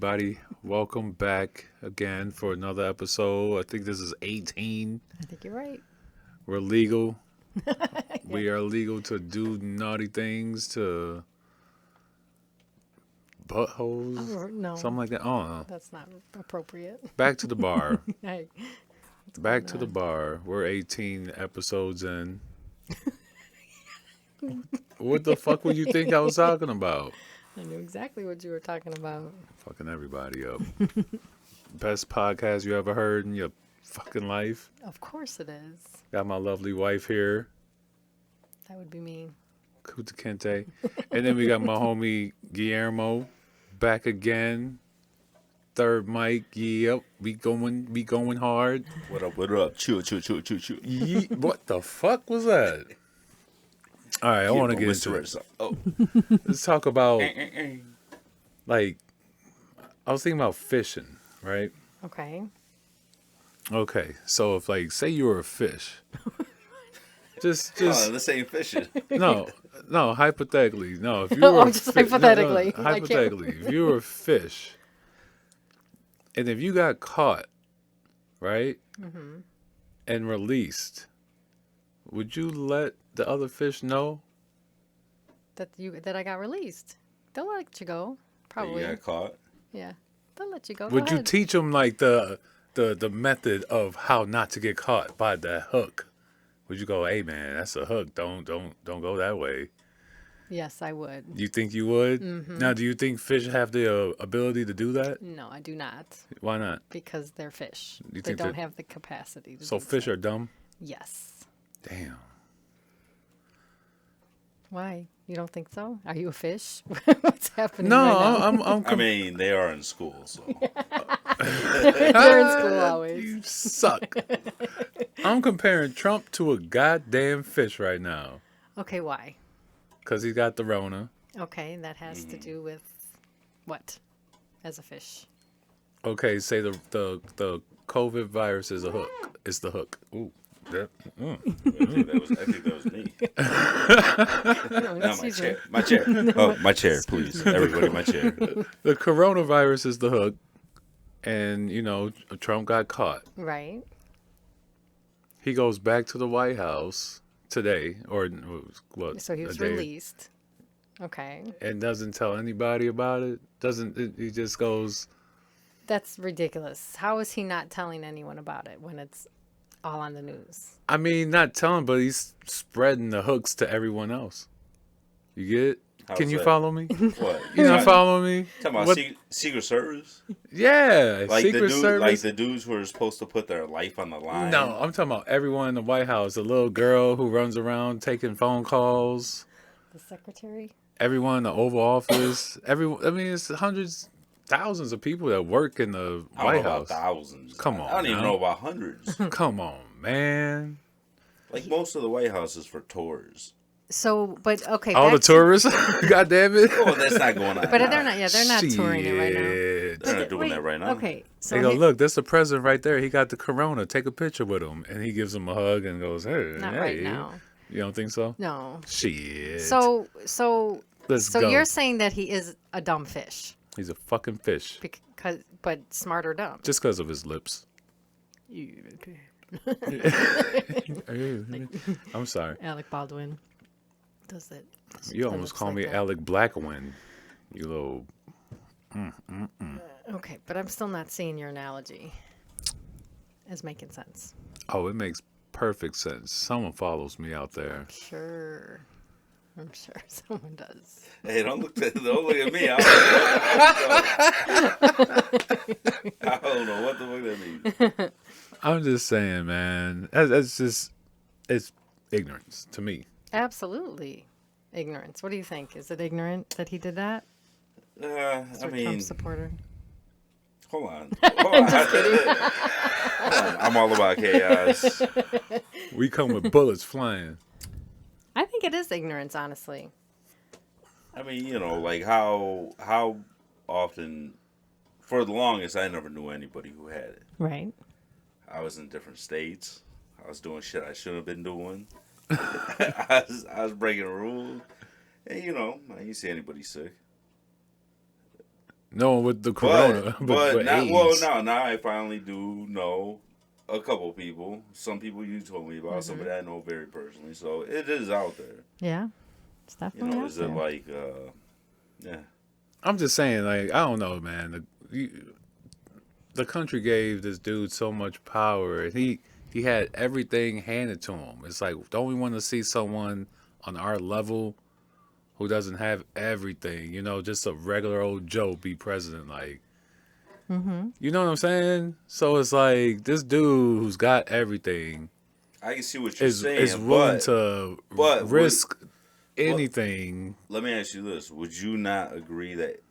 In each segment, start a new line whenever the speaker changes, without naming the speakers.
everybody. Welcome back again for another episode. I think this is 18.
I think you're right.
We're legal. We are legal to do naughty things to buttholes.
Oh, no,
Something like that. I don't know.
that's not appropriate.
Back to the bar.
Hey,
Back to the bar. We're 18 episodes in. What the fuck would you think I was talking about?
I knew exactly what you were talking about.
Fucking everybody up. Best podcast you ever heard in your fucking life.
Of course it is.
Got my lovely wife here,
That would be me.
Kuta Kente. And then we got my homie Guillermo back again. Third mic. Yep. We going hard.
What up, what up? Chew.
What the fuck was that? All right, I want to get into it.
Oh.
Let's talk about, like, I was thinking about fishing, right?
Okay.
Okay, so if, like, say you were a fish. Just
This ain't fishing.
no, hypothetically. No, if you
Oh,
were
just hypothetically.
No, hypothetically, if you were a fish, and if you got caught, right, and released, would you let the other fish know?
That I got released. They'll let you go. Probably.
You got caught?
Yeah. They'll let you go.
Would
Go
you
ahead.
teach them like the method of how not to get caught by that hook? Would you go, hey man, that's a hook. Don't go that way.
Yes, I would.
You think you would? Now, do you think fish have the ability to do that?
No, I do not.
Why not?
Because they're fish.
You
They
think
don't
that-
have the capacity to
So
do
fish are dumb?
Yes.
Damn.
Why? You don't think so? Are you a fish? What's happening
No,
right now?
I'm
I mean, they are in school, so.
They're in school always.
You suck. I'm comparing Trump to a goddamn fish right now.
Okay, why?
Because he's got the Rona.
Okay, that has to do with what? As a fish.
Okay, say the COVID virus is a hook. It's the hook. Ooh. That,
I think that was me.
No,
Not my chair. My chair. Oh, my chair, please. Everybody, my chair.
The coronavirus is the hook. And, Trump got caught.
Right.
He goes back to the White House today, or what?
So he was
a day,
released. Okay.
and doesn't tell anybody about it. He just goes,
That's ridiculous. How is he not telling anyone about it when it's all on the news?
I mean, not telling, but he's spreading the hooks to everyone else. You get it?
How's
Can you
that?
follow me?
What?
You not following me?
Talking about
What-
Secret Service?
Yeah,
Like
Secret Service.
like the dudes who are supposed to put their life on the line?
No, I'm talking about everyone in the White House. The little girl who runs around taking phone calls.
The secretary?
Everyone in the Oval Office. Everyone. I mean, it's hundreds, thousands of people that work in the
I don't
White
know
House.
about thousands.
Come on
I don't even
now.
know about hundreds.
Come on, man.
Like most of the White House is for tours.
So, but okay.
All the
back to-
tourists. God damn it.
Oh, that's not going on.
But
now.
they're not. Yeah, they're not touring it right now.
Shit.
They're not doing that right now.
Okay. So
They go,
he-
look, that's the president right there. He got the corona. Take a picture with him. And he gives him a hug and goes, hey.
not
hey.
right now.
You don't think so?
No.
Shit.
So
Let's go.
you're saying that he is a dumb fish,
He's a fucking fish.
but smart or dumb?
Just because of his lips. I'm sorry.
Alec Baldwin does it.
You almost call me Alec Blackwin. You little...
Okay, but I'm still not seeing your analogy as making sense.
Oh, it makes perfect sense. Someone follows me out there.
Sure. I'm sure someone does.
Hey, don't look at me. I don't know what the fuck that means.
I'm just saying, man. That's just... It's ignorance to me.
Absolutely. Ignorance. What do you think? Is it ignorant that he did that?
I
Is
mean,
Trump supporter?
hold on. Just kidding. I'm all about chaos.
We come with bullets flying.
I think it is ignorance, honestly.
I mean, like how often, for the longest, I never knew anybody who had it.
Right.
I was in different states. I was doing shit I shouldn't have been doing. I was breaking rules. And, I didn't see anybody sick.
No, with the corona,
but
with
not
AIDS.
well. No, now I finally do know a couple people. Some people you told me about. Somebody I know very personally. So it is out there.
Yeah, it's
You
definitely
know,
out
is
there.
it like, yeah.
I'm just saying, like, I don't know, man. The country gave this dude so much power, and he had everything handed to him. It's like, don't we want to see someone on our level who doesn't have everything? You know, just a regular old Joe be president, like. You know what I'm saying? So it's like this dude who's got everything
I can see what you're
is
saying,
willing to
but
risk anything.
let me ask you this: would you not agree that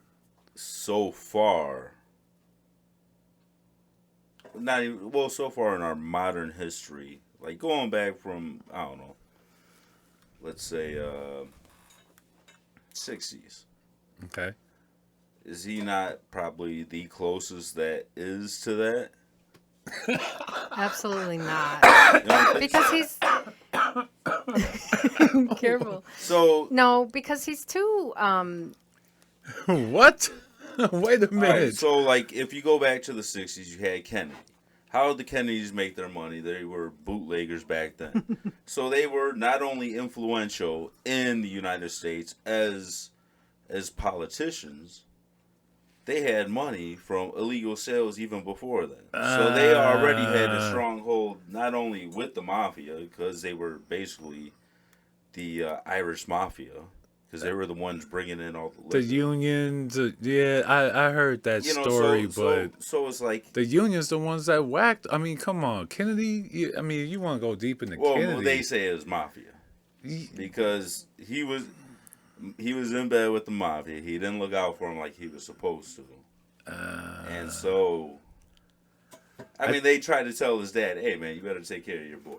so far, not even well, so far in our modern history, like going back from I don't know, let's say 60s,
Okay.
is he not probably the closest that is to that?
Absolutely not.
You don't think
Because
so?
he's careful.
So
No, because he's too
What? Wait a
all
minute.
right, so like if you go back to the 60s, you had Kennedy. How did the Kennedys make their money? They were bootleggers back then. So they were not only influential in the United States as politicians, they had money from illegal sales even before then. So they already had a stronghold not only with the mafia, because they were basically the Irish mafia, because they were the ones bringing in all the
The
liquor.
unions, yeah, I heard that
You know,
story, but
so it's like,
the unions the ones that whacked. I mean, come on, Kennedy. I mean, you want to go deep into
well,
Kennedy?
they say it was mafia because he was in bed with the mafia. He didn't look out for him like he was supposed to, and so I mean, they tried to tell his dad, "Hey, man, you better take care of your boy."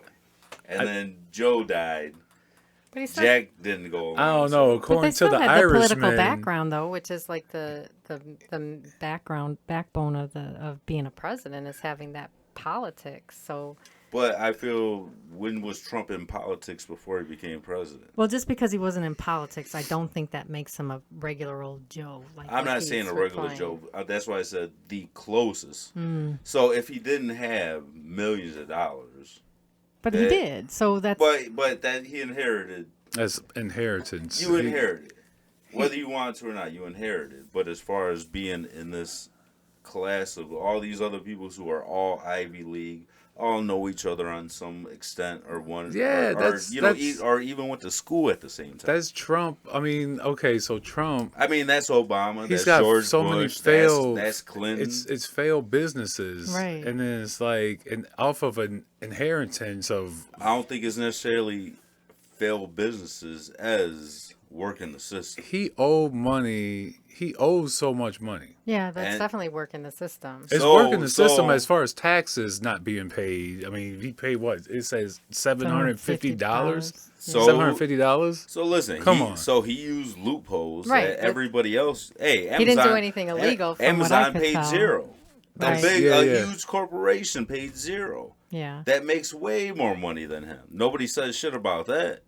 And then Joe died.
but he still,
Jack didn't go along.
I don't
so-
know.
but they
According to
still
the
had the political
Irishman,
background though, which is like the backbone of being a president is having that politics. So
But I feel, when was Trump in politics before he became president?
well, just because he wasn't in politics, I don't think that makes him a regular old Joe. Like
I'm
what
not
he's
saying a regular
replying.
Joe. That's why I said the closest. So if he didn't have millions of dollars,
But he did. So that's
but that he inherited,
that's inheritance.
you inherited, whether you want to or not, you inherited. But as far as being in this class of all these other people who are all Ivy League, all know each other on some extent, or one,
Yeah,
or
that's-
you know,
that's-
or even went to school at the same time.
That's Trump. I mean, okay, so Trump.
I mean, that's Obama.
He's
That's
got
George
so
Bush.
many failed.
That's Clinton.
It's failed businesses,
Right.
And then it's like off of an inheritance of.
I don't think it's necessarily failed businesses as working the system.
He owed money. He owes so much money.
yeah, that's
And-
definitely working the system.
It's
So-
working the system
so-
as far as taxes not being paid. I mean, he paid what? It says $750.
So-
$750.
So listen,
Come on.
So he used loopholes
Right,
that
but
everybody else. Hey, Amazon,
he didn't do anything illegal from what I
Amazon
could
paid
tell.
zero.
Right.
A huge corporation paid zero.
Yeah.
That makes way more money than him. Nobody says shit about that.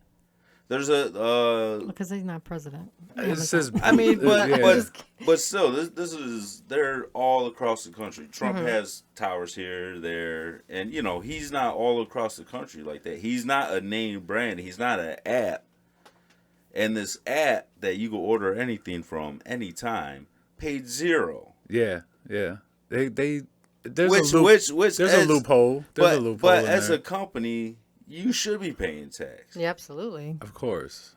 There's a
Because he's not president.
It's his,
I mean, but
yeah.
but still, this is, they're all across the country. Trump
Mm-hmm.
has towers here, there, and you know, he's not all across the country like that. He's not a name brand. He's not an app. And this app that you can order anything from anytime paid zero.
Yeah. They there's
Which
there's a
as-
loophole. There's a loophole.
But
in
as
there.
a company, you should be paying tax.
Yeah, absolutely.
Of course.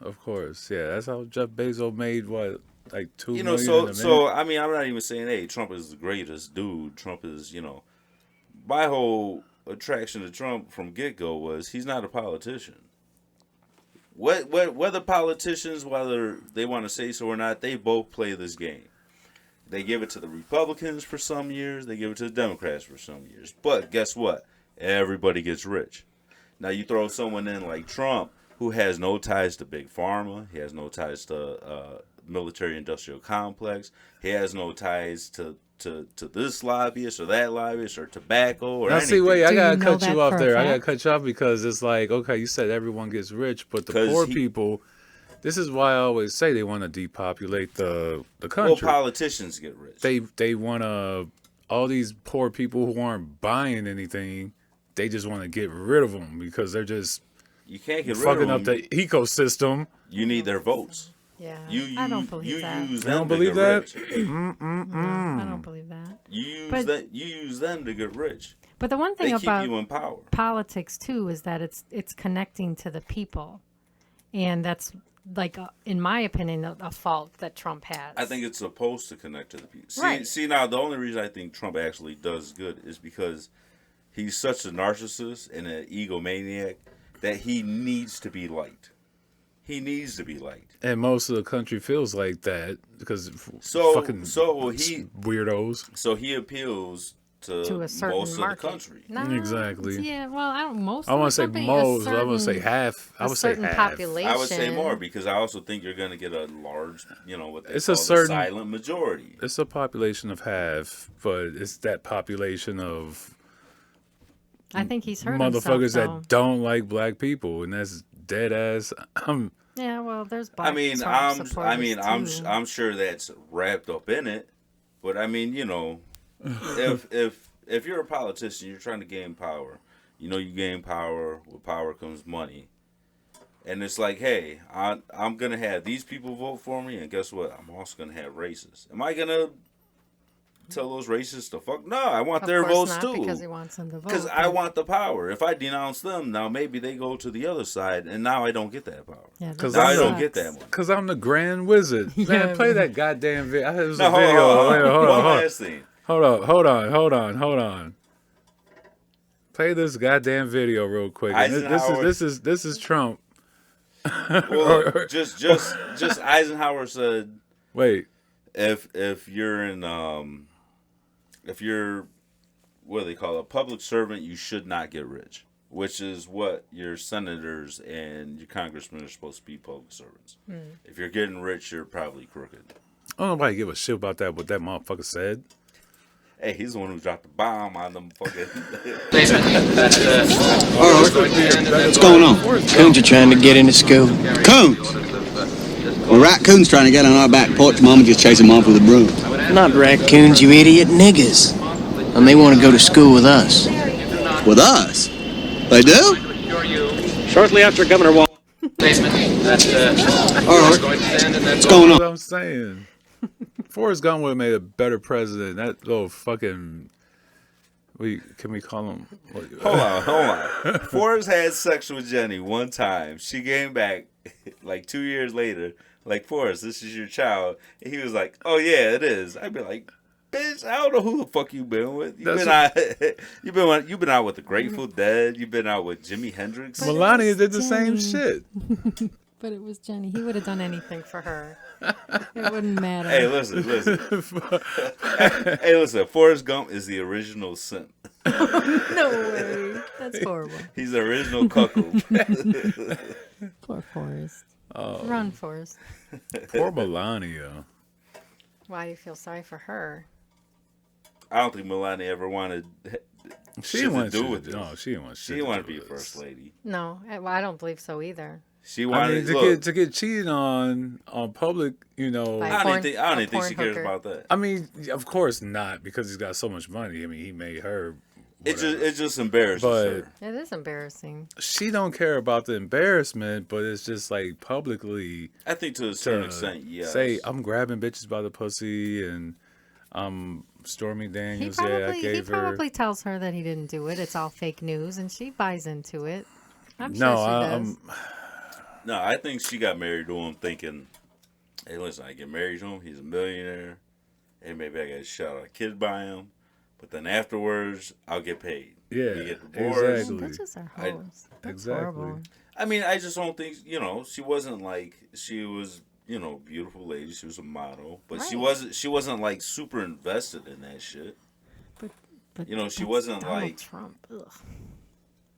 Yeah, that's how Jeff Bezos made what, like $2
You know,
million in a
so
minute?
I mean, I'm not even saying, hey, Trump is the greatest dude. Trump is, you know, my whole attraction to Trump from get-go was he's not a politician. Whether politicians, whether they want to say so or not, they both play this game. They give it to the Republicans for some years. They give it to the Democrats for some years. But guess what? Everybody gets rich. Now you throw someone in like Trump, who has no ties to Big Pharma. He has no ties to military-industrial complex. He has no ties to this lobbyist or that lobbyist or tobacco or
Now,
anything.
see, wait, I
Do you
gotta
know
cut
that
you off
for a
there. I gotta
fact?
cut you off because it's like, okay, you said everyone gets rich, but the
'Cause
poor
he-
people, This is why I always say they want to depopulate the
Well,
country.
politicians get rich.
They want to, all these poor people who aren't buying anything, they just want to get rid of them because they're just
You can't get rid
fucking
of
up
them.
the ecosystem.
You need their votes.
Yeah.
You
I don't believe that.
use
You don't
them to
believe
get
that?
rich.
No, I don't believe that.
You use them to get rich.
But the one thing
They keep
about
you in power.
politics too is that it's connecting to the people, and that's like in my opinion a fault that Trump has.
I think it's supposed to connect to the people.
Right.
See now the only reason I think Trump actually does good is because he's such a narcissist and an egomaniac that he needs to be liked. He needs to be liked.
And most of the country feels like that because fucking weirdos.
So he appeals to
a certain
most
market.
of the country.
No,
Exactly.
Yeah, well, I don't. Most.
I want to say
of the company,
most. I want to say half. I
a
would say
certain
half.
population.
I would say more because I also think you're going to get a large, what they
It's
call
a certain-
the silent majority.
It's a population of half, but it's that population of
I think he's hurt
motherfuckers
himself,
that don't like black people, and that's dead ass.
Yeah, well, there's black
I'm
supporters, too.
I'm sure that's wrapped up in it, but I mean, if you're a politician, you're trying to gain power. You gain power. With power comes money, and it's like, hey, I'm gonna have these people vote for me, and guess what? I'm also gonna have racists. Am I gonna tell those racists to fuck? No, I want their votes too.
Because he wants them to vote.
Because I want the power. If I denounce them, now maybe they go to the other side, and now I don't get that power.
Yeah,
Because
Now I
I'm
don't
the-
get that one.
Because I'm the Grand Wizard.
Yeah,
Man, play
man.
that goddamn video. It was
No,
a video. Wait, hold
One
on.
last thing.
Hold on. Play this goddamn video real quick. And
Eisenhower-
this is Trump.
Well, just Eisenhower said,
Wait.
if you're in if you're what do they call it, a public servant, you should not get rich, which is what your senators and your congressmen are supposed to be, public servants. If you're getting rich, you're probably crooked.
I don't nobody give a shit about that. What that motherfucker said.
Hey, he's the one who dropped the bomb on them fucking.
What's going on?
Coons are trying to get into school.
Coons? Well, Raccoons trying to get on our back porch. Mama just chased them off with a broom.
Not raccoons, you idiot. Niggas. And they want to go to school with us.
With us? They do?
Shortly after Governor Wall.
All right. What's
That's
going on?
what I'm saying. Forrest Gump would have made a better president. That little fucking. Can we call him?
Hold on. Forrest had sex with Jenny one time. She came back like 2 years later. Like, Forrest, this is your child. And he was like, oh yeah, it is. I'd be like, bitch, I don't know who the fuck you been with. You've been out with the Grateful Dead. You've been out with Jimi Hendrix.
Melania did the same
Jenny.
shit.
But it was Jenny. He would have done anything for her. It wouldn't matter.
Hey, listen. Hey, listen. Forrest Gump is the original simp.
No way. That's horrible.
He's the original cuckold.
Poor Forrest. Run, Forrest.
Poor Melania.
Why do you feel sorry for her?
I don't think Melania ever wanted
She
shit
didn't
to
want
do
shit.
with this.
No, she didn't want shit.
She didn't want to
do
be
with
first
this.
lady.
No, I don't believe so either.
She
I
wanted
mean, to get cheated on public,
By-
I don't even
a
think
porn
she cares
hooker.
about that.
I mean, of course not, because he's got so much money. I mean, he made her. Whatever.
It just embarrasses
But-
her.
It is embarrassing.
She don't care about the embarrassment, but it's just like publicly
I think to a certain
to
extent, yes.
say I'm grabbing bitches by the pussy and I'm Stormy
He
Daniels.
probably, probably tells her that he didn't do it. It's all fake news, and she buys into it. I'm
No,
sure she does.
No, I think she got married to him thinking, hey, listen, I get married to him. He's a millionaire. Hey, maybe I got a shot at a kid by him. But then afterwards, I'll get paid.
Yeah,
We get divorced.
exactly.
Bitches are
I-
hoes. That's
exactly.
horrible.
I mean, I just don't think, she wasn't like, she was, beautiful lady. She was a model. But she
Right.
wasn't like super invested in that shit.
But
She
that's
wasn't
Donald
like.
Trump. Ugh.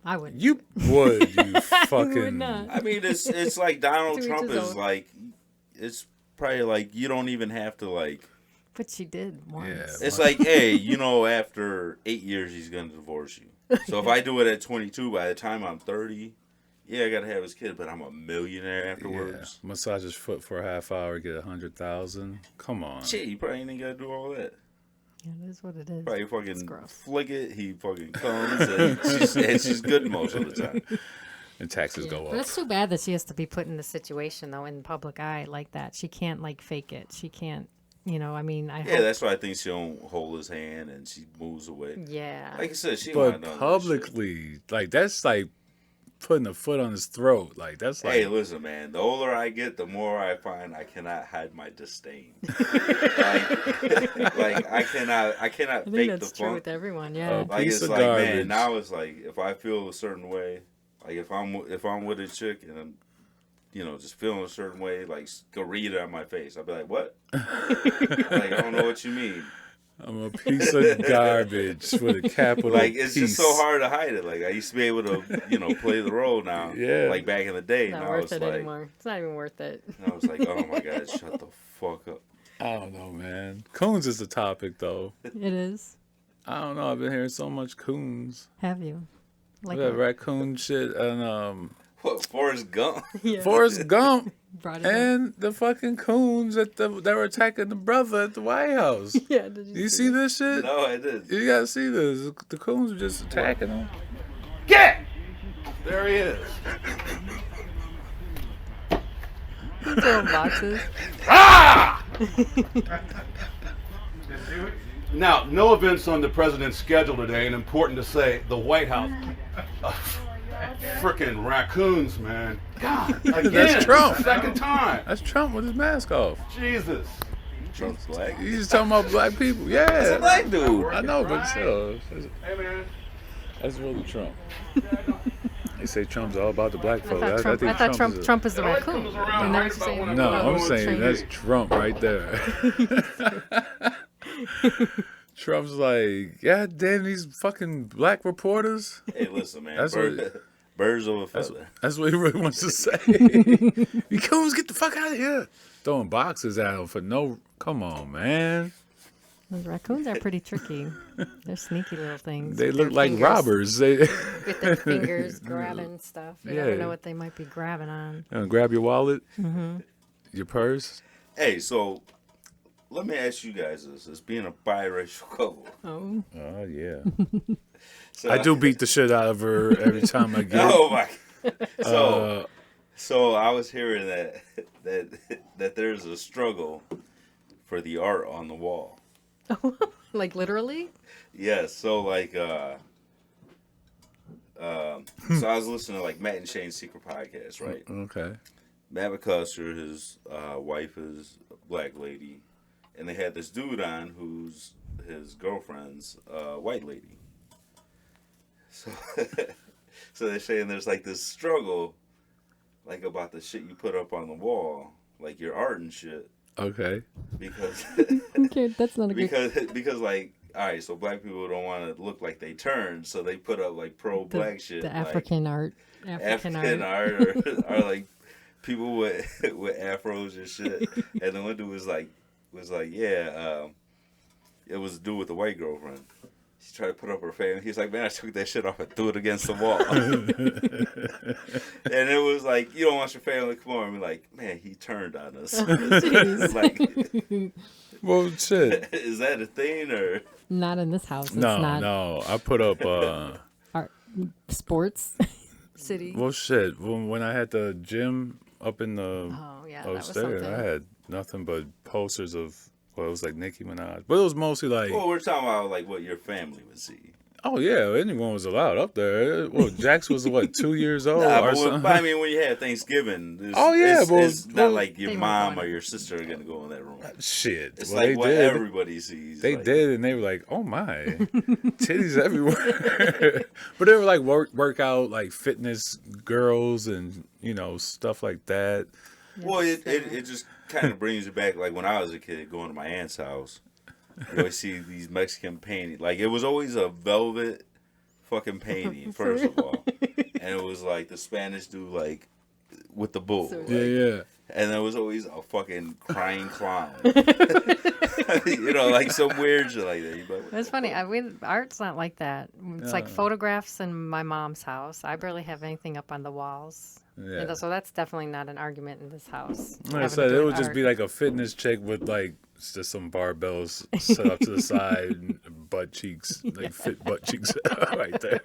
I wouldn't.
You would, you
would
fucking.
not.
I mean, it's like Donald
To each
Trump
his
is
own.
like, it's probably like, you don't even have to like.
But she did once.
Yeah.
It's like, hey, after 8 years, he's going to divorce you. So if I do it at 22, by the time I'm 30, yeah, I gotta have his kid, but I'm a millionaire afterwards.
Yeah. Massage his foot for a half hour, get 100,000. Come on.
Shit, you probably ain't gotta do all that.
Yeah, it is what it is.
Probably
It's
fucking
gross.
flick it. He fucking comes, and she's good most of the time.
And taxes go
But
up.
it's too bad that she has to be put in the situation though in the public eye like that. She can't like fake it. She can't. I mean, I
Yeah,
hope.
that's why I think she don't hold his hand and she moves away.
Yeah.
Like I said, she
But
might know that shit.
publicly, like, that's like putting a foot on his throat. Like, that's like.
Hey, listen, man. The older I get, the more I find I cannot hide my disdain. like I cannot
I think
fake
that's
the
true
funk.
with everyone. Yeah.
Like
Piece
it's
of
like,
garbage.
man. Now it's like if I feel a certain way, like if I'm with a chick and I'm, just feeling a certain way, like go read it on my face. I'll be like, what? Like I don't know what you mean.
I'm a piece of garbage with a capital
Like it's
piece.
just so hard to hide it. Like I used to be able to, play the role now.
Yeah.
Like back in the day.
Not
Now
worth
it's
it
like,
anymore. It's not even worth it.
I was like, oh my god, shut the fuck up.
I don't know, man. Coons is the topic, though.
It is.
I don't know. I've been hearing so much coons.
Have you? Like
That raccoon shit and
What, Forrest Gump?
yeah.
Forrest Gump
Brought it up.
and the fucking coons that were attacking the brother at the White House.
Yeah. Did
You see this shit?
No, I didn't.
You gotta see this. The coons were just attacking him.
Get! There he is.
Throwing boxes.
Now, no events on the president's schedule today, and important to say, the White House. Frickin' raccoons, man. God, again,
That's Trump.
Second time.
That's Trump with his mask off.
Jesus.
Trump's black.
He's just talking about black people. Yeah.
That's a black dude.
I know, but still.
Hey, man.
That's really Trump. They say Trump's all about the black folks.
I thought Trump
is
Trump is the
It always
raccoon.
comes around
And
right
that's
about
saying,
when I
No,
go
I'm
on
saying
train.
that's Trump right there. Trump's like, God damn these fucking black reporters.
Hey, listen, man.
That's
Birds of a feather.
That's what he really wants to say. You coons, get the fuck out of here. Throwing boxes at him for no. Come on, man.
Those raccoons are pretty tricky. They're sneaky little things.
They
with
look
their
like
fingers-
robbers. They
With their fingers grabbing stuff. You never
Yeah.
know what they might be grabbing on.
grab your wallet, your purse.
Hey, so let me ask you guys this: as being a biracial couple,
Oh.
Oh yeah.
so
I do beat the shit out of her every time I get.
Oh my! So I was hearing that there's a struggle for the art on the wall.
Like literally?
Yes. So like, so I was listening to like Matt and Shane's Secret Podcast, right?
Okay.
Matt McCusker, his wife is a black lady, and they had this dude on who's his girlfriend's white lady. So, so they're saying there's like this struggle, like about the shit you put up on the wall, like your art and shit,
Okay.
because
Okay, that's not a good
because like. All right, so black people don't want to look like they turned, so they put up like pro-black shit,
The
like
African art.
African art, or like people with afros and shit. And the one dude was like, yeah, it was a dude with a white girlfriend. She tried to put up her family. He's like, man, I took that shit off and threw it against the wall. And it was like, you don't want your family to come over and be like, man, he turned on us. Like,
Well, shit.
is that a thing or?
Not in this house. It's
No,
not
no. I put up.
art. Sports. City.
Well, shit. When I had the gym up in the
Oh, yeah. That was
upstairs,
something.
I had nothing but posters of. Well, it was like Nicki Minaj, but it was mostly like.
Well, we're talking about like what your family would see.
Oh yeah, anyone was allowed up there. Well, Jax was what 2 years old
Nah,
or
but,
something.
but I mean, when you have Thanksgiving,
well,
it's not like your
They weren't
mom
going
or your sister are gonna go in that room.
Shit.
It's
well,
like
they
what
did.
everybody sees.
They
like,
did, and they were like, "Oh my, titties everywhere." But they were like workout, like fitness girls, and stuff like that.
Well, it just kind of brings you back. Like when I was a kid, going to my aunt's house, you always see these Mexican paintings. Like it was always a velvet fucking painting, first of all, and it was like the Spanish dude, like with the bull.
So-
like,
Yeah.
And there was always a fucking crying clown. You know, like some weird shit like that. You'd be like,
That's funny. Art's not like that. It's like photographs in my mom's house. I barely have anything up on the walls.
Yeah.
You know, so that's definitely not an argument in this house.
Like I
having to
said,
do
it
with
would just
art.
be like a fitness chick with like just some barbells set up to the side, and butt cheeks, like fit butt cheeks right there.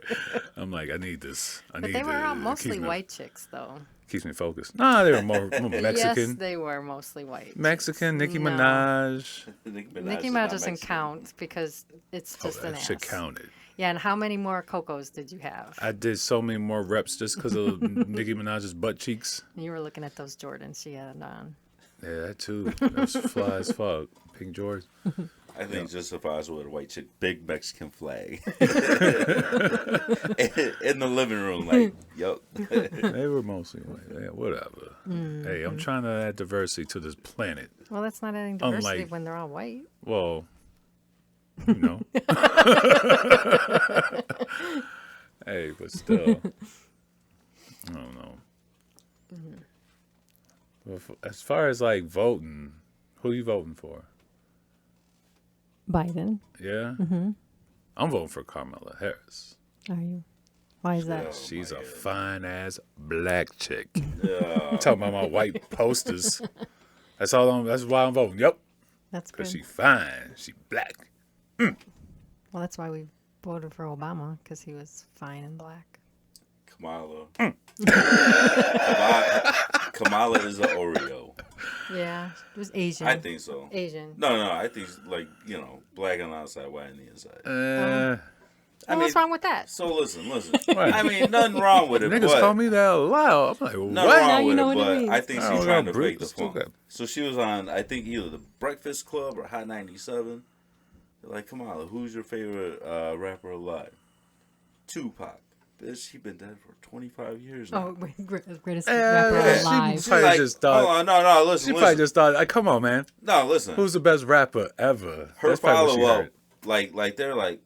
I'm like, I need this. I
But
need
they were all
to
mostly
keep me-
white chicks, though.
Keeps me focused. Nah, they were more Mexican.
Yes, they were mostly white.
Mexican, Nicki
No.
Minaj.
Nicki
Nicki
is
Minaj
not
doesn't
Mexican.
count because it's just an
That
ass.
shit counted.
Yeah, and how many more Cocos did you have?
I did so many more reps just because of Nicki Minaj's butt cheeks.
You were looking at those Jordans she had on.
Yeah, that too. That's fly as fuck. Pink Jordans.
I think just if I was with a white chick, big Mexican flag in the living room, like, yup.
They were mostly white. Yeah, whatever. Hey, I'm trying to add diversity to this planet.
Well, that's not adding diversity
Unlike-
when they're all white.
Well, you know. Hey, but still, I don't know. Well, as far as like voting, who you voting for?
Biden,
Yeah, I'm voting for Kamala Harris.
are you? Why is that?
She's a fine ass black chick.
Yeah.
I'm talking about my white posters. That's all. That's why I'm voting. Yep,
That's good.
because she fine. She black.
Well, that's why we voted for Obama, because he was fine and black.
Kamala. Kamala is an Oreo.
Yeah, it was Asian.
I think so.
Asian.
No, I think it's like, you know, black on the outside, white on the inside.
Well, what's wrong with that?
So listen.
Right.
I mean, nothing wrong with it.
Niggas
but
call me that loud. I'm like,
nothing
what?
Now
wrong
you
with
know
it,
what it
but
means.
I think
I
she's
don't
trying
know,
to fake the
Bruce.
funk.
Okay.
So she was on, I think, either the Breakfast Club or Hot 97. They're like, Kamala, who's your favorite rapper alive? Tupac. Bitch, he been dead for 25 years now.
Oh, greatest rapper
Yeah,
alive.
she probably just thought.
hold on, no, listen,
She
listen.
probably just thought, like, come on, man.
No, listen.
Who's the best rapper ever?
Her
That's probably what she
follow up,
heard.
like they're like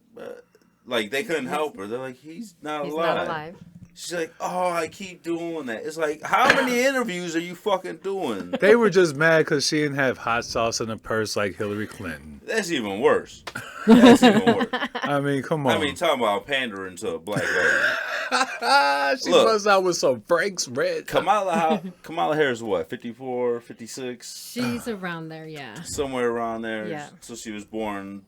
they couldn't help her. They're like, he's not
He's
alive.
not alive.
She's like, oh, I keep doing that. It's like, how many interviews are you fucking doing?
They were just mad because she didn't have hot sauce in her purse like Hillary Clinton.
That's even worse. That's even worse.
I mean, come on.
I mean, talking about pandering to a black lady.
She
look.
buzzed out with some Frank's red.
Kamala Harris, what, 54, 56?
She's around there, yeah.
Somewhere around there.
Yeah.
So she was born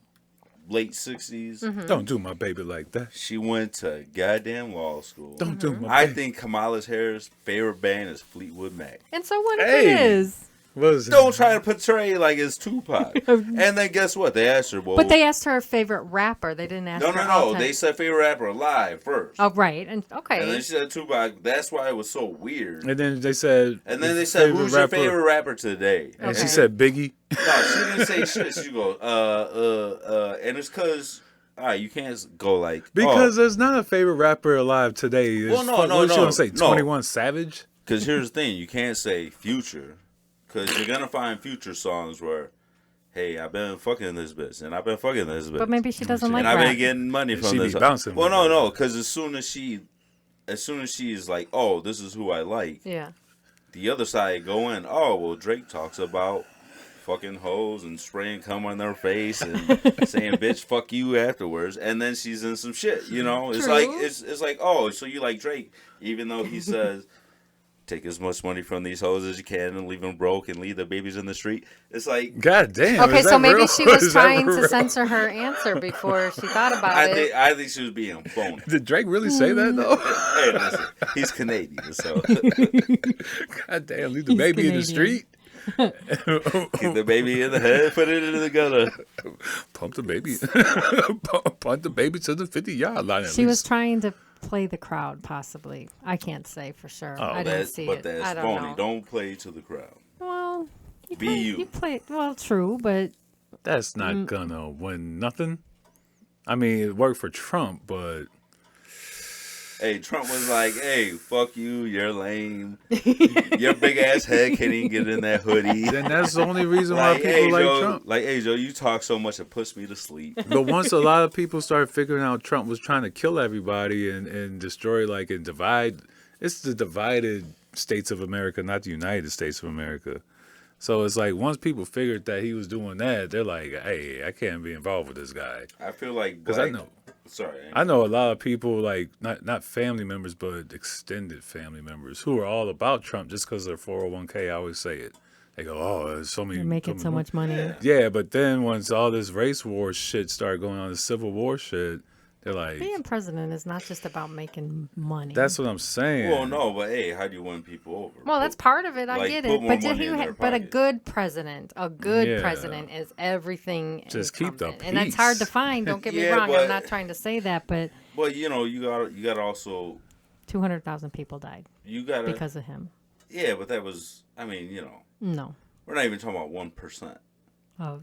late 60s.
Don't do my baby like that.
She went to goddamn law school.
Don't do my
I
baby.
think Kamala Harris' favorite band is Fleetwood Mac.
And so what if
Hey.
it is?
What is it?
Don't try to portray like it's Tupac. And then guess what? They asked her, well,
But they asked her favorite rapper. They didn't ask her
no.
all-time-
They said favorite rapper alive first.
Oh, right. And okay.
And then she said Tupac. That's why it was so weird.
And then they said.
And then they said,
favorite
who's your
rapper-
favorite rapper today?
And she
Okay.
said Biggie.
No, she didn't say shit. She goes, and it's because, all right, you can't go like,
Because there's not a favorite rapper alive today. There's
Well, no,
fuck-
no,
what you
no,
want to say?
no.
21 Savage?
because here's the thing, you can't say Future, because you're gonna find Future songs where, hey, I've been fucking this bitch, and I've been fucking this bitch,
But maybe she doesn't like
and I've
rap.
been getting money
And
from
she
this.
be bouncing
Well,
with
no,
it.
no, because as soon as she is like, oh, this is who I like,
Yeah.
the other side go in, oh, well, Drake talks about fucking hoes and spraying cum on their face and saying bitch fuck you afterwards, and then she's in some shit, you know. It's
True.
like it's like, oh, so you like Drake, even though he says take as much money from these hoes as you can and leave them broke and leave the babies in the street. It's like,
God damn.
Okay,
is
so
that
maybe
real?
she was
Is that
trying to
real?
censor her answer before she thought about it.
I think she was being phony.
Did Drake really say that, though?
Hey, listen, he's Canadian, so
God damn, leave the
He's
baby in the
Canadian.
street.
keep the baby in the head, put it in the gutter.
Pump the baby. Punt the baby to the 50-yard line. At
She was
least.
trying to play the crowd, possibly. I can't say for sure.
Oh,
I didn't see
But
it.
that's
I don't
phony.
know.
Don't play to the crowd.
Well, you
Be
play,
you.
You play well, true, but
That's not gonna win nothing. I mean, it worked for Trump, but
Hey, Trump was like, hey, fuck you, you're lame. Your big ass head can't even get in that hoodie.
then that's the only reason why
Like,
people
hey,
like
Joe,
Trump.
like, hey, Joe, you talk so much it puts me to sleep.
But once a lot of people started figuring out Trump was trying to kill everybody and destroy, like, and divide, it's the divided states of America, not the United States of America. So it's like once people figured that he was doing that, they're like, "Hey, I can't be involved with this guy."
I feel like
Because I know,
Sorry,
I know a lot of people like not family members, but extended family members who are all about Trump just because they're 401k. I always say it. They go, "Oh, there's so many."
You're making so much money.
Yeah, but then once all this race war shit started going on, the civil war shit, they're like,
Being president is not just about making money.
"That's what I'm saying."
well, no, but hey, how do you win people over?
Well, that's part of it. I
like,
get
put
it.
more
But
money in their
but a
pocket.
good president,
Yeah.
president is everything.
Just keep the
incumbent. And that's hard to
peace.
find. Don't get me
Yeah,
wrong.
but-
I'm not trying to say that, but
But you know, you got to also
200,000 people died
you got to
because of him.
yeah, but that was I mean, you know,
No,
we're not even talking about 1%.
of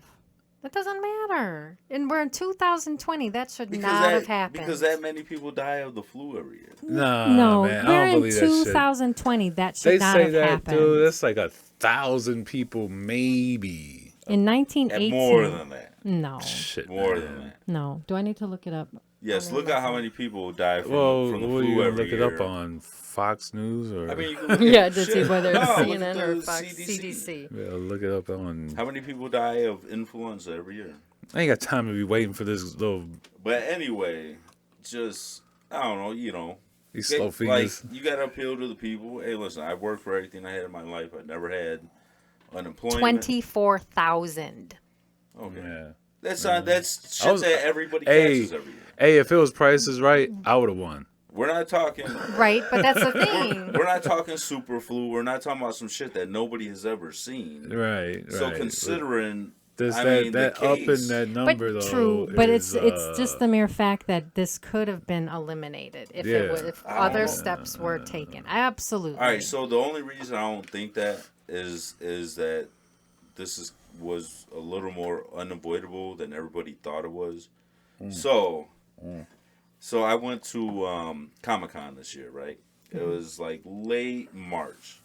that doesn't matter. And we're in 2020. That should
Because
not have happened.
because that many people die of the flu every year.
Nah,
no,
man, I
we're
don't
in
believe that shit.
2020. That should
They
not
say
have
that,
happened.
dude. That's like 1,000 people, maybe.
In 1918.
More than that.
No,
Shit,
More
man.
than that.
no. Do I need to look it up?
Yes, look at how many people die from,
Well,
from the
what are
flu
you gonna
every
look it
year.
up on Fox News or?
I mean, you can look
Yeah,
at
to see
shit.
whether it's
No, look
CNN
at
or
the
Fox
CDC.
CDC.
Yeah, look it up on.
How many people die of influenza every year?
I ain't got time to be waiting for this little
But anyway, just I don't know, you know.
these slow
Like
fingers.
you got to appeal to the people. Hey, listen, I worked for everything I had in my life. I never had unemployment.
24,000.
Okay,
Yeah.
that's not that's shit
I was-
that everybody
Hey,
catches every year.
hey, if it was prices right, I would have won.
We're not talking.
Right, but that's the thing.
We're not talking super flu. We're not talking about some shit that nobody has ever seen.
Right.
So
right.
considering,
There's
I
that
mean,
that
the
up
case,
in that
But
number though.
true, but
is,
it's just the mere fact that this could have been eliminated if it
Yeah.
was, if
I don't
other
know.
steps were taken. Absolutely.
All right. So the only reason I don't think that is that this was a little more unavoidable than everybody thought it was. So I went to Comic-Con this year, right? It was like late March.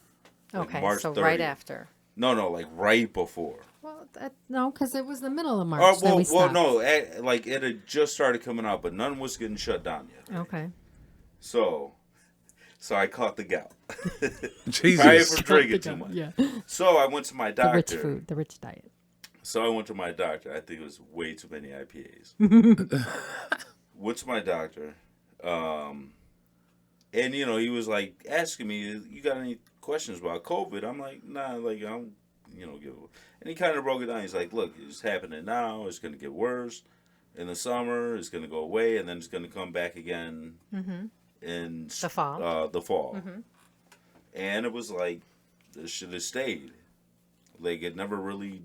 Like
Okay,
March
so right
30th.
after.
No, like right before.
Well, no, because it was the middle of March
Oh,
that we
well,
stopped.
no, like it had just started coming out, but none was getting shut down yet.
Okay.
So I caught the gout.
Jesus.
Probably for drinking too much.
Yeah.
So I went to my
The rich
doctor.
food, the rich diet.
So I went to my doctor. I think it was way too many IPAs. Went to my doctor, and you know he was like asking me, "You got any questions about COVID?" I'm like, "Nah, like I don't, give." And he kind of broke it down. He's like, "Look, it's happening now. It's gonna get worse in the summer. It's gonna go away, and then it's gonna come back again in
The fall.
The fall." And it was like this should have stayed. Like it never really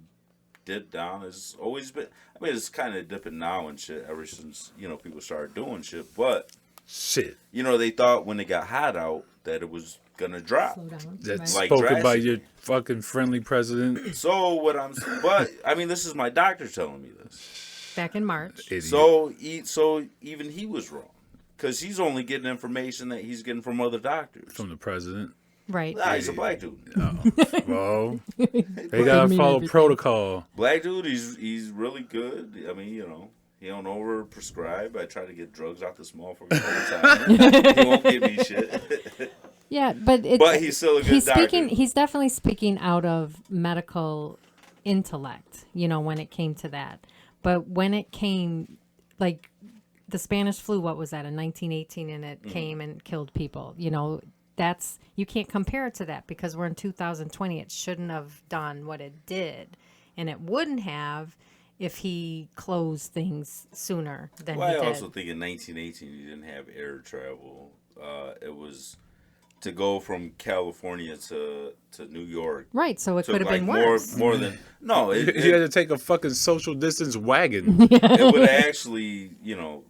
dipped down. It's always been. I mean, it's kind of dipping now and shit ever since people started doing shit. But
Shit.
they thought when it got hot out that it was gonna drop.
Slow down.
That's
Like
spoken by
drastically.
your fucking friendly president.
So but I mean, this is my doctor telling me this.
Back in March.
Idiot.
So even he was wrong because he's only getting information that he's getting from other doctors.
From the president.
Right.
Nah, he's a black dude.
Well, they gotta follow protocol.
Black dude, he's really good. I mean, he don't over prescribe. I try to get drugs out this motherfucker all the time. He won't give me shit.
Yeah, but
But he's still a good doctor.
He's definitely speaking out of medical intellect, when it came to that. But when it came, like the Spanish flu, what was that in 1918, and it came and killed people. You can't compare it to that because we're in 2020. It shouldn't have done what it did, and it wouldn't have if he closed things sooner than
Well,
he
I
did.
also think in 1918 you didn't have air travel. It was to go from California to New York.
Right, so it
took
could have
like
been worse.
more than no.
You had to take a fucking social distance wagon.
It would actually,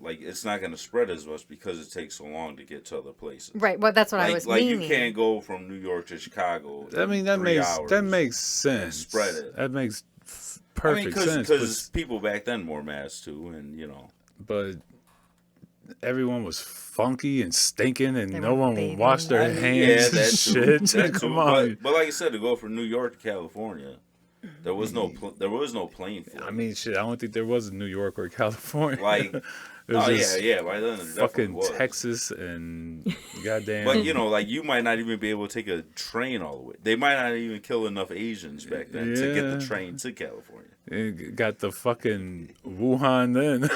like it's not going to spread as much because it takes so long to get to other places.
Right, well, that's what I was
Like
meaning.
you can't go from New York to Chicago.
I mean, that
in 3
makes sense.
spread it.
That makes perfect sense.
Because people back then wore masks too, and
But everyone was funky and stinking, and
They
no
were
one would
bathing.
wash their
I mean,
hands
yeah,
and
that's
shit.
true. That's
Come
true.
on.
But like I said, to go from New York to California, there was no plane flight.
I mean, shit. I don't think there was in New York or California.
Like
It was
Oh
just
yeah. By then, it definitely
fucking
was.
Texas and goddamn.
But you know, like you might not even be able to take a train all the way. They might not even kill enough Asians back then to get the
Yeah.
train to California.
It got the fucking Wuhan then.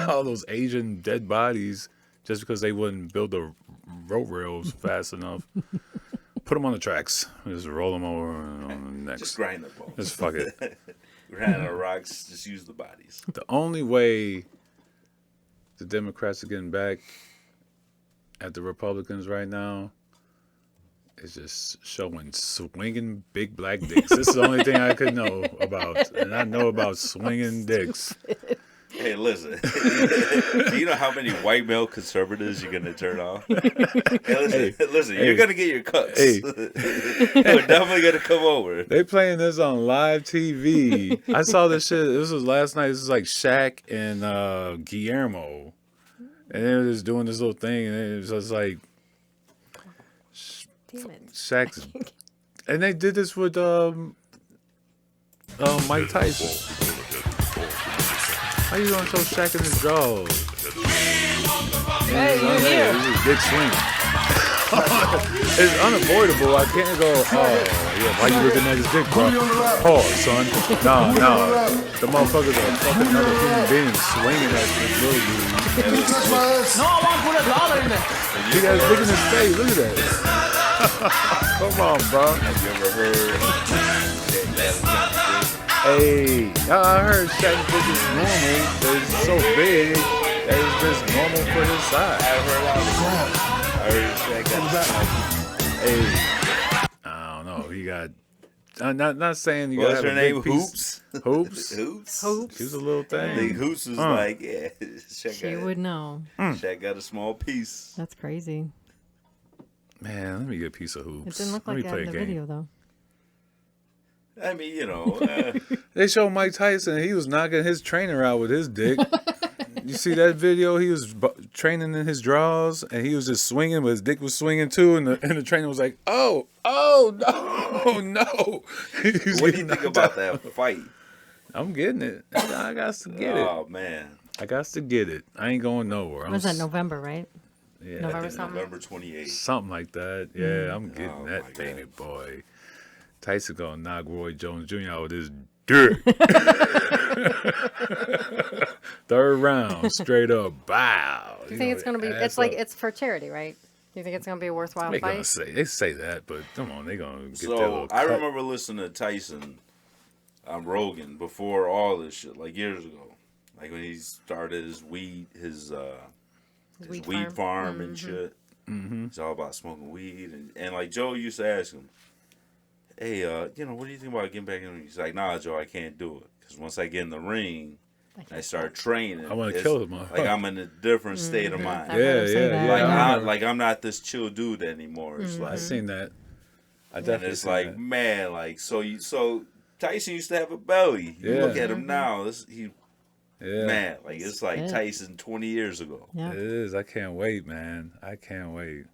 All those Asian dead bodies just because they wouldn't build the road rails fast enough. Put them on the tracks. Just roll them over on the next.
Just grind the bones.
Just fuck it.
Grind the rocks. Just use the bodies.
The only way the Democrats are getting back at the Republicans right now is just showing swinging big black dicks. This is the only thing I could know about. And I know about swinging dicks.
Hey, listen. Do you know how many white male conservatives you're going to turn off? Hey, listen, you're going to get your cuts.
Hey.
They're definitely going to come over.
They playing this on live TV. I saw this shit. This was last night. This was like Shaq and Guillermo. And they were just doing this little thing. And it was just like
Damn it.
Shaq's. And they did this with Mike Tyson. How you gonna show Shaq in his drawers?
Hey, you're here.
He's a big swing. It's unavoidable. I can't go, oh, yeah, why you looking at his dick, bro? Pause, son. No. The motherfuckers are fucking another human being swinging at this little dude.
No, I want to put $1 in there.
He got his dick in his face. Look at that. Come on, bro.
Have you ever heard that?
Hey, I heard Shaq's dick is normal, but it's so big that it's just normal for his size.
I heard Shaq got
Hey, I don't know. He got. I'm not saying you got.
What's her name? Hoops.
Hoops.
Hoops.
She was a little
I
thing.
think Hoops was like, yeah. Shaq
She
got,
would know.
Shaq got a small piece.
That's crazy.
Man, let me get a piece of hoops.
It didn't look
Let
like
me
that
play
in
a
the
game.
video, though.
I mean, you know.
They showed Mike Tyson. He was knocking his trainer out with his dick. You see that video? He was training in his drawers, and he was just swinging, but his dick was swinging too. And the trainer was like, "Oh, no!"
What do you think about that fight?
I'm getting it. I got to get it.
Oh man,
I got to get it. I ain't going nowhere.
Was that November, right?
Yeah,
November something?
November 28th.
something like that. Yeah, I'm getting
Oh,
that
my
baby
God.
boy. Tyson gonna knock Roy Jones Jr. out with his dick. Third round, straight up, bow.
You think it's gonna be? It's like it's for charity, right? You think it's gonna be a worthwhile
they gonna
fight?
say that, but come on, they gonna get their
So
little
I
cut.
remember listening to Tyson on Rogan before all this shit, like years ago, like when he started his weed farm and shit.
Mm-hmm.
It's all about smoking weed, and like Joe used to ask him, "Hey, what do you think about getting back in the ring?" He's like, "Nah, Joe, I can't do it because once I get in the ring, I start training.
I wanna
it's
kill him,
Like I'm in a different state of mind.
I heard him say that.
Like I'm not this chill dude anymore. It's
I
like,
seen that. I
and
definitely
it's
seen
like,
that.
man, like so Tyson used to have a belly. You
Yeah.
look at him now,
Yeah,
man, like it's like
it.
Tyson 20 years ago.
Yeah.
it is. I can't wait, man. I can't wait.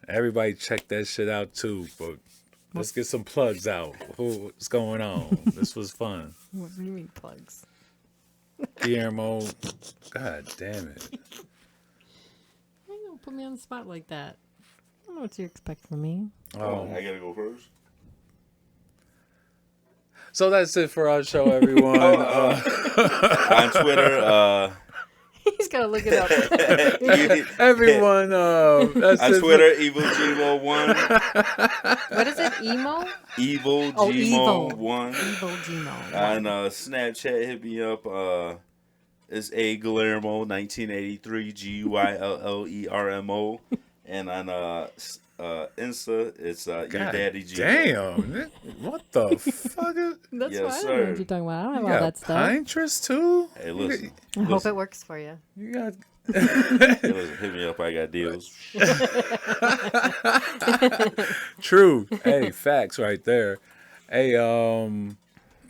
Everybody check that shit out too, but let's get some plugs out. What's going on? This was fun.
What do you mean plugs?
Guillermo, god damn it.
Why you gonna put me on the spot like that? I don't know what you expect from me.
Oh, I gotta go first.
So that's it for our show, everyone.
On Twitter,
He's gonna look it up.
Everyone, that's
on
it.
Twitter, Evil Gmo 1,
What is it? Emo?
Evil
Oh,
Gmo
Evil.
1.
Evil Gmo.
On Snapchat, hit me up. It's A Guillermo 1983 GUILLERMO, and on Insta, it's your
God
daddy G.
damn. What the fuck?
That's
Yes,
why I don't know
sir.
what you're talking about. I don't have
You
all
got
that stuff.
Pinterest too?
Hey, listen,
I hope it works for you.
You got
hey, listen, hit me up. I got deals.
true. Hey, facts right there. Hey, no,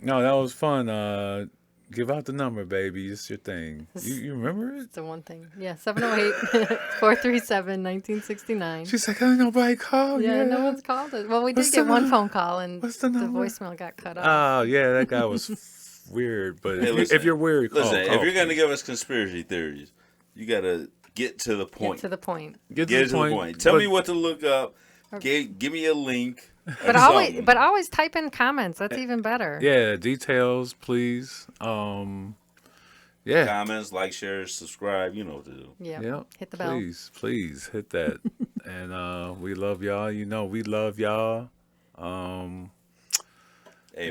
that was fun. Give out the number, baby. It's your thing. You remember it?
It's the one thing. Yeah, 708-437-1969.
She's like, ain't nobody called.
Yeah, no one's called it. Well, we did
What's
get
the
one
number?
phone call and
What's the number?
voicemail got cut off.
Oh, yeah, that guy was weird, but
Hey,
if,
listen,
if you're weird, call.
Listen,
call,
if you're gonna
please.
give us conspiracy theories, you gotta get to the point.
Get to the point.
Get
Get to the point. Tell me what to look up. Give me a link.
But always type in comments. That's even better.
Yeah, details, please. Yeah.
Comments, like, share, subscribe. You know what to do.
Yeah.
Yep.
Hit the bell.
Please hit that. And we love y'all. You know we love y'all.
Hey,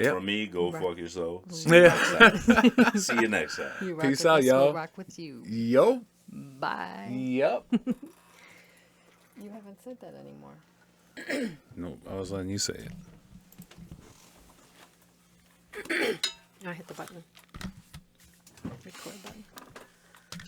Yep.
from me, go
Right.
fuck yourself.
Yeah.
See you next time.
You rock
Peace
with
out,
us,
y'all.
we'll rock with you.
Yo.
Bye.
Yep.
You haven't said that anymore.
No, I was letting you say it.
I hit the button. Record button.